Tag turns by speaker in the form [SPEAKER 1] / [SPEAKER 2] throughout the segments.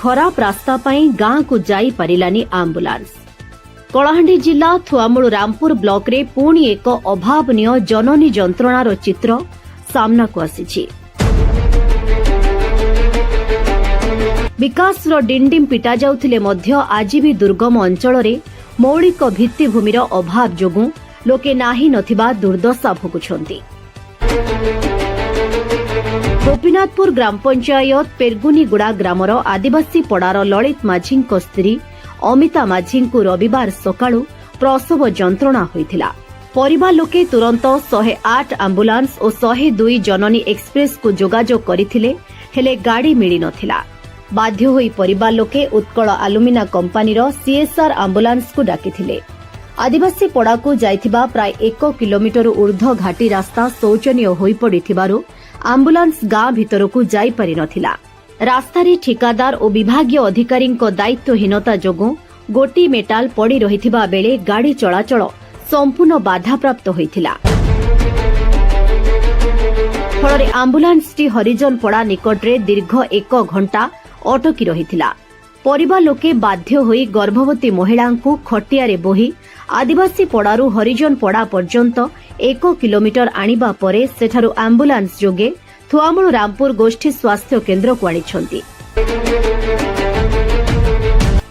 [SPEAKER 1] खराब रास्ता पाई गाँ को जाई परिलानी आंबुलांस। कलाहांडी जिला थुआमूल रामपुर ब्लॉक रे पुणी एक अभावनीय जननी जंत्रणार चित्र सामना को आसीछि। विकास डिंडिम पिटा जाउथिले मध्य आज भी दुर्गम अंचल रे मौलिक भित्तिभूमिर अभाव जोगु लोके नाही नथिबा दुर्दशा भोगुछंती। गोपीनाथपुर ग्राम पंचायत पेरगुनीगुड़ा ग्रामर आदिवासी पड़ार ललित माझी स्त्री अमिता माझी को रविवार सकाळु प्रसव जंत्रणा होइथिला। परिवार लोके तुरंत 108 आंबुलांस और 102 जननी एक्सप्रेस को जोगाजोग करथिले, हेले गाड़ी मिली नथिला। बाध्य होई परिवार लोके उत्कल आलुमिना कंपानीर सीएसआर आंबुलांस को डाकिथिले। आदिवासी पड़ा को जाइथिबा प्राय 1 किलोमीटर ऊर्ध्व घाटी रास्ता शोचनीय होई पड़िथिबारु आंबुलांस गाँ भितरकू जाई पारि नथिला। रास्तारे ठिकादार और विभागीय अधिकारीଙ୍କ दायित्वहीनता जोगु गोटी मेटाल पड़ी रहिथिबा बेले गाड़ी चलाचल संपूर्ण बाधाप्राप्त होइथिला। फଳରେ आंबुलांसटी हरिजन पड़ा निकटरे दीर्घ 1 घंटा अटकी रहिथिला। परिवार लोके बाध्य होई गर्भवती महिलांकु खटियारे बोही आदिवासी पड़ारू हरिजन पड़ा पर्यंत 1 किलोमीटर आनिबा परे सेठारू आंबुलांस जोगे थुआमूल रामपुर गोष्ठी स्वास्थ्य केन्द्र को आनिछंती।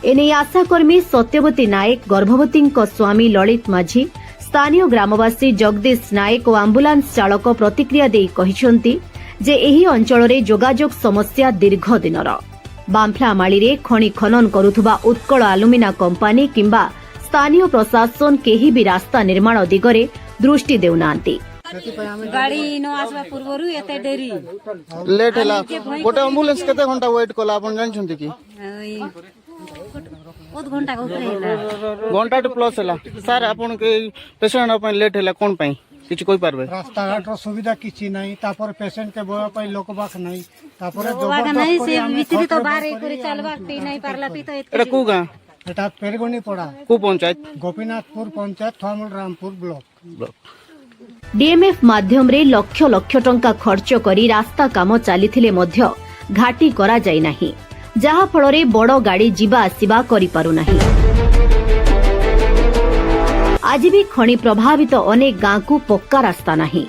[SPEAKER 1] एने आशाकर्मी सत्यवती नायक, गर्भवती स्वामी ललित माझी, स्थानीय ग्रामवासी जगदीश नायक और आंबुलांस चालक प्रतिक्रिया देई कहिसंती जे एही अंचल रे जोगाजोग समस्या दीर्घ दिनर। बांफ्लामाली रे खनि खनन करुथुबा उत्कल आलुमिना कंपानी किंबा स्थानीय प्रशासन केही भी रास्ता निर्माण दिगरे दृष्टि देउनांती।
[SPEAKER 2] गाड़ी न आसवा पूर्वरु एते डेरी
[SPEAKER 3] लेट हला। गोटे एम्बुलेंस केते घंटा वेट कला आपन जान छंती की?
[SPEAKER 2] बहुत घंटा को ऊपर हैला।
[SPEAKER 3] घंटा टू प्लस हला। सर आपन के पेशेंट अपन लेट हला कोन पई किछ कोइ पारबे?
[SPEAKER 4] रास्ता घाट सुविधा किछि नाही, तापर पेशेंट के बोया पई लोक बाक नाही, तापर
[SPEAKER 2] बाक नाही से मिस्त्री तो बाहर करी चलबा पई नाही पारला पई तो
[SPEAKER 3] एटा को गां?
[SPEAKER 4] एटा पेरगुनी पड़ा
[SPEAKER 3] को पंचायत?
[SPEAKER 4] गोपीनाथपुर पंचायत थुआमूल रामपुर ब्लॉक।
[SPEAKER 1] डीएमएफ माध्यम रे लक्ष लक्ष टंका खर्च करी रास्ता काम चलीथिले मध्य घाटी करा जाई नाही, जहा फଳରେ बड़ गाड़ी जीवा आसीबा करि पारु नाही। आज भी खनि प्रभावित अनेक गाँ को पक्का रास्ता नाही।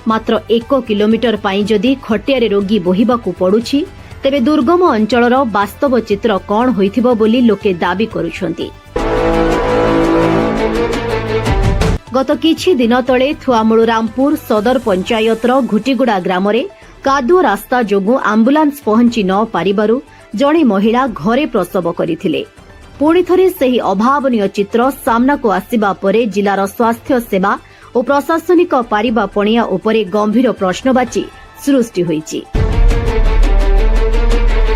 [SPEAKER 1] मात्र 1 किलोमीटर पाई जदि खटियारे रोगी बोहिबाकू पड़ुछि, तेबे दुर्गम अंचलर वास्तव चित्र कौन होइथिबो बोली लोके दाबी करुछंती। गत किछि दिन तले थुआमूल रामपुर सदर पंचायतर घुटीगुड़ा ग्रामरे कादुओ रास्ता जोगु आंबुलांस पहुंची न पारिबारु जणे महिला घरे प्रसव करिथिले। पुणी थरे सेही अभावनीय चित्र सामना को आसिबा परे जिलार स्वास्थ्य सेवा और प्रशासनिक पारिबा पणिया उपरे गंभीर प्रश्नबाची सृष्टि होइछि।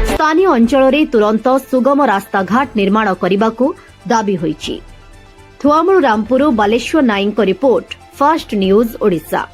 [SPEAKER 1] स्थानीय अंचल तुरंत सुगम रास्ताघाट निर्माण करने दाबी होइछि। Thuamul Rampur Baleswar Naik report, fast news Odisha.